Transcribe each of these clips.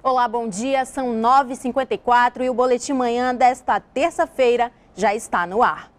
Olá, bom dia. São 9h54 e o Boletim Manhã desta terça-feira já está no ar.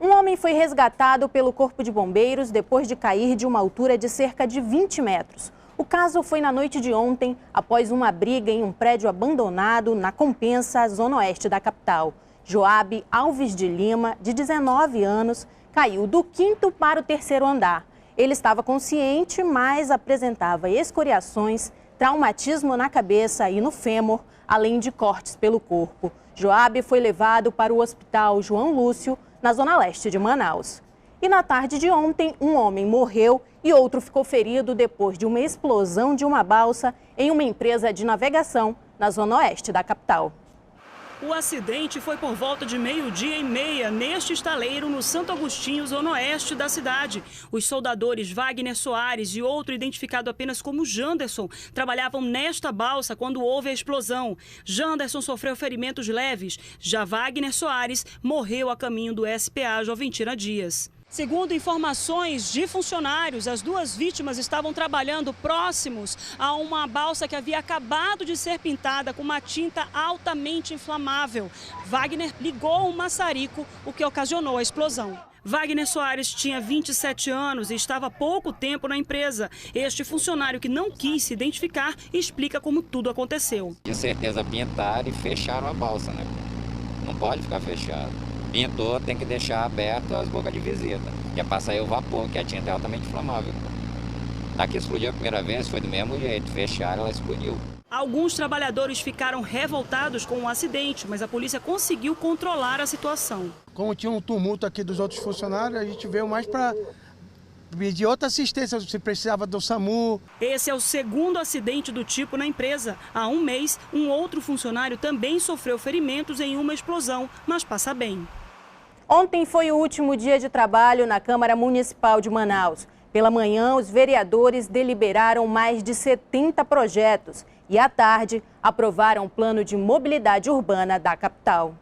Um homem foi resgatado pelo Corpo de Bombeiros depois de cair de uma altura de cerca de 20 metros. O caso foi na noite de ontem, após uma briga em um prédio abandonado na Compensa, zona oeste da capital. Joabe Alves de Lima, de 19 anos, caiu do 5º para o 3º andar. Ele estava consciente, mas apresentava escoriações, traumatismo na cabeça e no fêmur, além de cortes pelo corpo. Joabe foi levado para o Hospital João Lúcio, na zona leste de Manaus. E na tarde de ontem, um homem morreu e outro ficou ferido depois de uma explosão de uma balsa em uma empresa de navegação na zona oeste da capital. O acidente foi por volta de 12h30 neste estaleiro no Santo Agostinho, zona oeste da cidade. Os soldadores Wagner Soares e outro identificado apenas como Janderson trabalhavam nesta balsa quando houve a explosão. Janderson sofreu ferimentos leves, já Wagner Soares morreu a caminho do SPA Joventina Dias. Segundo informações de funcionários, as duas vítimas estavam trabalhando próximos a uma balsa que havia acabado de ser pintada com uma tinta altamente inflamável. Wagner ligou um maçarico, o que ocasionou a explosão. Wagner Soares tinha 27 anos e estava há pouco tempo na empresa. Este funcionário que não quis se identificar explica como tudo aconteceu. De certeza pintaram e fecharam a balsa, né? Não pode ficar fechado. Pintor tem que deixar aberto as bocas de visita, que é para sair o vapor, que a tinta é altamente inflamável. Na que explodiu a primeira vez foi do mesmo jeito, fecharam, ela explodiu. Alguns trabalhadores ficaram revoltados com o acidente, mas a polícia conseguiu controlar a situação. Como tinha um tumulto aqui dos outros funcionários, a gente veio mais para pedir outra assistência, se precisava do SAMU. Esse é o segundo acidente do tipo na empresa. Há um mês, um outro funcionário também sofreu ferimentos em uma explosão, mas passa bem. Ontem foi o último dia de trabalho na Câmara Municipal de Manaus. Pela manhã, os vereadores deliberaram mais de 70 projetos e, à tarde, aprovaram o plano de mobilidade urbana da capital.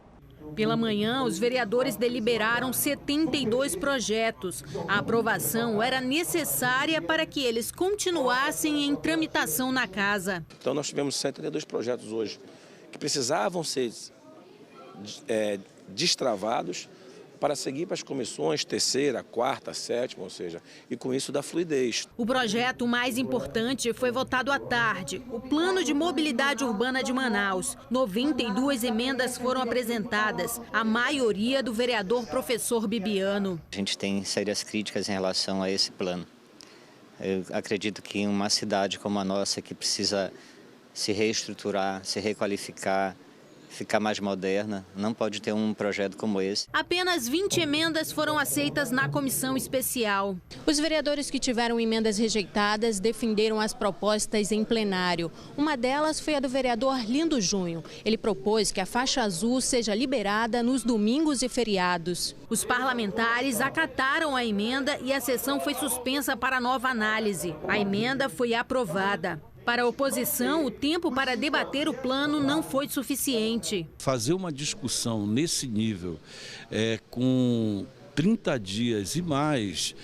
Pela manhã, os vereadores deliberaram 72 projetos. A aprovação era necessária para que eles continuassem em tramitação na casa. Então, nós tivemos 72 projetos hoje que precisavam ser destravados para seguir para as comissões terceira, quarta, sétima, ou seja, e com isso dá fluidez. O projeto mais importante foi votado à tarde, o Plano de Mobilidade Urbana de Manaus. 92 emendas foram apresentadas, a maioria do vereador professor Bibiano. A gente tem sérias críticas em relação a esse plano. Eu acredito que em uma cidade como a nossa, que precisa se reestruturar, se requalificar, ficar mais moderna, não pode ter um projeto como esse. Apenas 20 emendas foram aceitas na comissão especial. Os vereadores que tiveram emendas rejeitadas defenderam as propostas em plenário. Uma delas foi a do vereador Lindo Junho. Ele propôs que a faixa azul seja liberada nos domingos e feriados. Os parlamentares acataram a emenda e a sessão foi suspensa para nova análise. A emenda foi aprovada. Para a oposição, o tempo para debater o plano não foi suficiente. Fazer uma discussão nesse nível, com 30 dias e mais,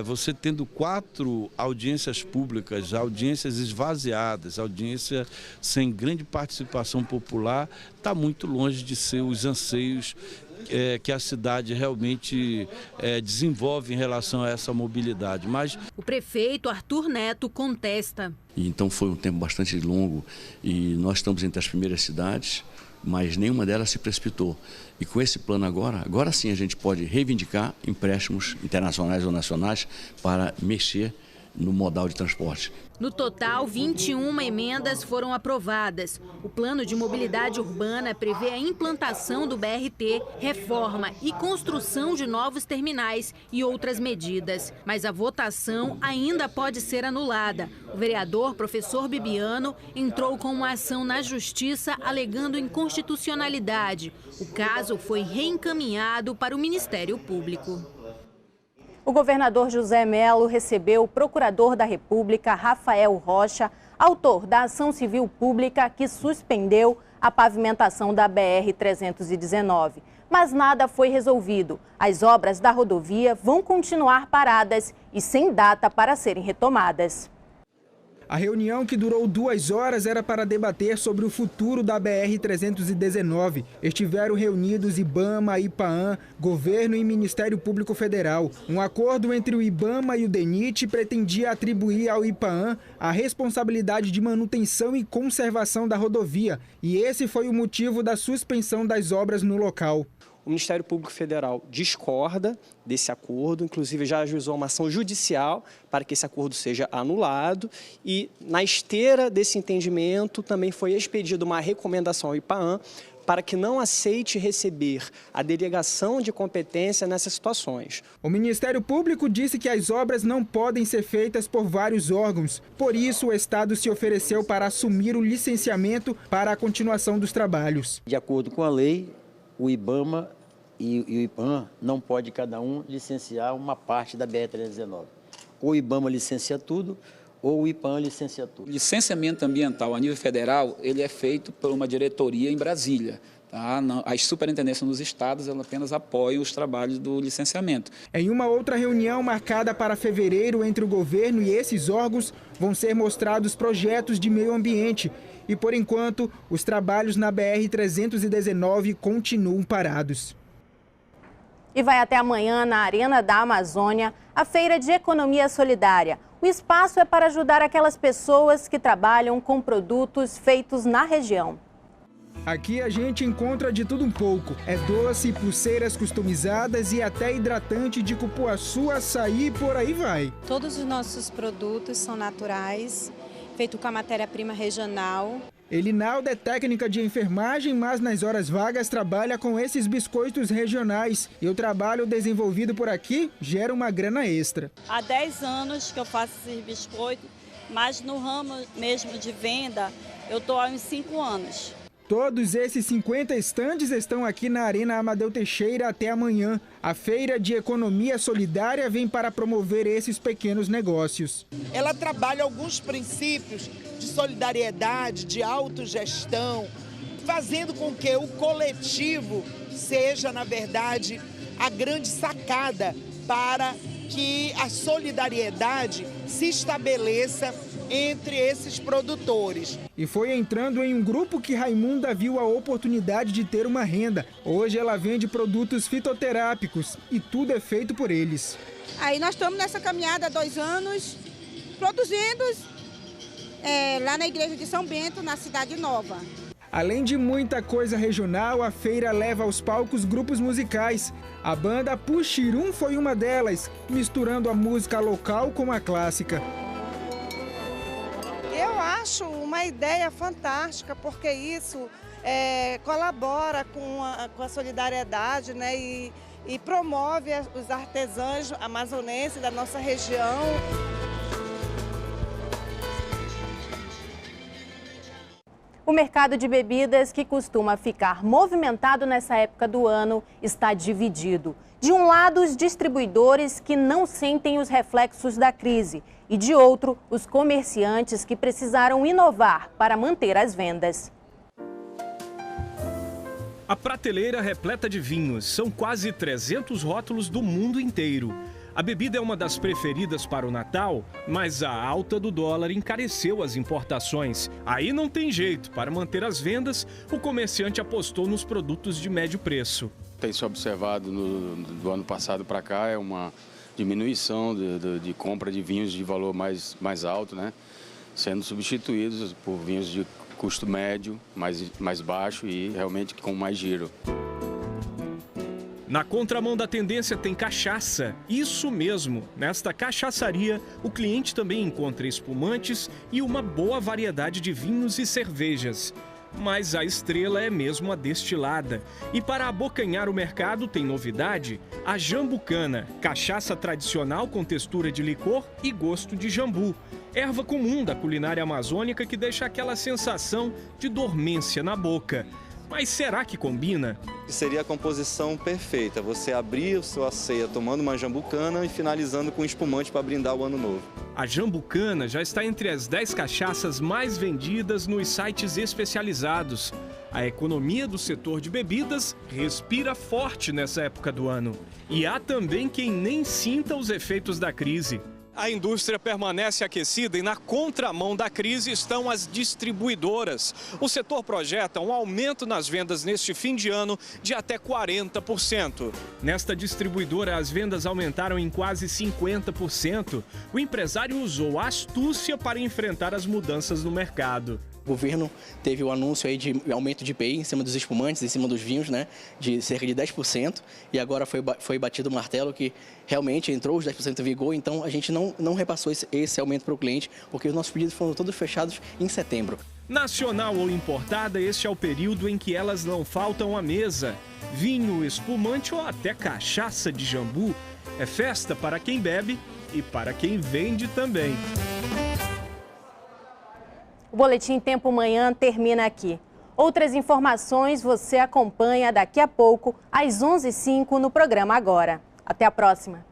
você tendo 4 audiências públicas, audiências esvaziadas, audiência sem grande participação popular, está muito longe de ser os anseios que a cidade realmente desenvolve em relação a essa mobilidade. Mas o prefeito Arthur Neto contesta. Então foi um tempo bastante longo e nós estamos entre as primeiras cidades, mas nenhuma delas se precipitou. E com esse plano agora sim a gente pode reivindicar empréstimos internacionais ou nacionais para mexer no modal de transporte. No total, 21 emendas foram aprovadas. O plano de mobilidade urbana prevê a implantação do BRT, reforma e construção de novos terminais e outras medidas. Mas a votação ainda pode ser anulada. O vereador professor Bibiano entrou com uma ação na Justiça alegando inconstitucionalidade. O caso foi reencaminhado para o Ministério Público. O governador José Mello recebeu o procurador da República, Rafael Rocha, autor da ação civil pública que suspendeu a pavimentação da BR-319. Mas nada foi resolvido. As obras da rodovia vão continuar paradas e sem data para serem retomadas. A reunião, que durou 2 horas, era para debater sobre o futuro da BR-319. Estiveram reunidos IBAMA, IPAAN, Governo e Ministério Público Federal. Um acordo entre o IBAMA e o DENIT pretendia atribuir ao IPAAN a responsabilidade de manutenção e conservação da rodovia. E esse foi o motivo da suspensão das obras no local. O Ministério Público Federal discorda desse acordo, inclusive já ajuizou uma ação judicial para que esse acordo seja anulado e, na esteira desse entendimento, também foi expedida uma recomendação ao IPAAN para que não aceite receber a delegação de competência nessas situações. O Ministério Público disse que as obras não podem ser feitas por vários órgãos. Por isso, o Estado se ofereceu para assumir o licenciamento para a continuação dos trabalhos. De acordo com a lei, o IBAMA e o IPAAN não pode cada um licenciar uma parte da BR-319. Ou o IBAMA licencia tudo, ou o IPAAN licencia tudo. O licenciamento ambiental a nível federal, ele é feito por uma diretoria em Brasília. Tá? As superintendências nos estados elas apenas apoiam os trabalhos do licenciamento. Em uma outra reunião marcada para fevereiro entre o governo e esses órgãos, vão ser mostrados projetos de meio ambiente. E, por enquanto, os trabalhos na BR-319 continuam parados. E vai até amanhã na Arena da Amazônia a Feira de Economia Solidária. O espaço é para ajudar aquelas pessoas que trabalham com produtos feitos na região. Aqui a gente encontra de tudo um pouco. É doce, pulseiras customizadas e até hidratante de cupuaçu, açaí e por aí vai. Todos os nossos produtos são naturais, feito com a matéria-prima regional. Elinalda é técnica de enfermagem, mas nas horas vagas trabalha com esses biscoitos regionais. E o trabalho desenvolvido por aqui gera uma grana extra. Há 10 anos que eu faço esses biscoitos, mas no ramo mesmo de venda eu estou há uns 5 anos. Todos esses 50 estandes estão aqui na Arena Amadeu Teixeira até amanhã. A Feira de Economia Solidária vem para promover esses pequenos negócios. Ela trabalha alguns princípios de solidariedade, de autogestão, fazendo com que o coletivo seja, na verdade, a grande sacada para que a solidariedade se estabeleça entre esses produtores. E foi entrando em um grupo que Raimunda viu a oportunidade de ter uma renda. Hoje ela vende produtos fitoterápicos e tudo é feito por eles. Aí nós estamos nessa caminhada há 2 anos, produzindo lá na igreja de São Bento, na Cidade Nova. Além de muita coisa regional, a feira leva aos palcos grupos musicais. A banda Puxirum foi uma delas, misturando a música local com a clássica. Eu acho uma ideia fantástica, porque isso colabora com a solidariedade, né, e promove os artesãos amazonenses da nossa região. O mercado de bebidas, que costuma ficar movimentado nessa época do ano, está dividido. De um lado, os distribuidores que não sentem os reflexos da crise e, de outro, os comerciantes que precisaram inovar para manter as vendas. A prateleira repleta de vinhos. São quase 300 rótulos do mundo inteiro. A bebida é uma das preferidas para o Natal, mas a alta do dólar encareceu as importações. Aí não tem jeito. Para manter as vendas, o comerciante apostou nos produtos de médio preço. Tem se observado do ano passado para cá é uma diminuição de compra de vinhos de valor mais alto, né? Sendo substituídos por vinhos de custo médio, mais baixo e realmente com mais giro. Na contramão da tendência tem cachaça. Isso mesmo. Nesta cachaçaria, o cliente também encontra espumantes e uma boa variedade de vinhos e cervejas. Mas a estrela é mesmo a destilada. E para abocanhar o mercado tem novidade: a jambucana, cachaça tradicional com textura de licor e gosto de jambu. Erva comum da culinária amazônica que deixa aquela sensação de dormência na boca. Mas será que combina? Seria a composição perfeita, você abrir a sua ceia tomando uma jambucana e finalizando com espumante para brindar o ano novo. A jambucana já está entre as 10 cachaças mais vendidas nos sites especializados. A economia do setor de bebidas respira forte nessa época do ano. E há também quem nem sinta os efeitos da crise. A indústria permanece aquecida e na contramão da crise estão as distribuidoras. O setor projeta um aumento nas vendas neste fim de ano de até 40%. Nesta distribuidora, as vendas aumentaram em quase 50%. O empresário usou a astúcia para enfrentar as mudanças no mercado. O governo teve o anúncio aí de aumento de IPI em cima dos espumantes, em cima dos vinhos, né, de cerca de 10%, e agora foi batido o martelo que realmente entrou os 10% em vigor, então a gente não repassou esse aumento para o cliente, porque os nossos pedidos foram todos fechados em setembro. Nacional ou importada, este é o período em que elas não faltam à mesa. Vinho, espumante ou até cachaça de jambu. É festa para quem bebe e para quem vende também. O Boletim Tempo Manhã termina aqui. Outras informações você acompanha daqui a pouco, às 11h05, no programa Agora. Até a próxima.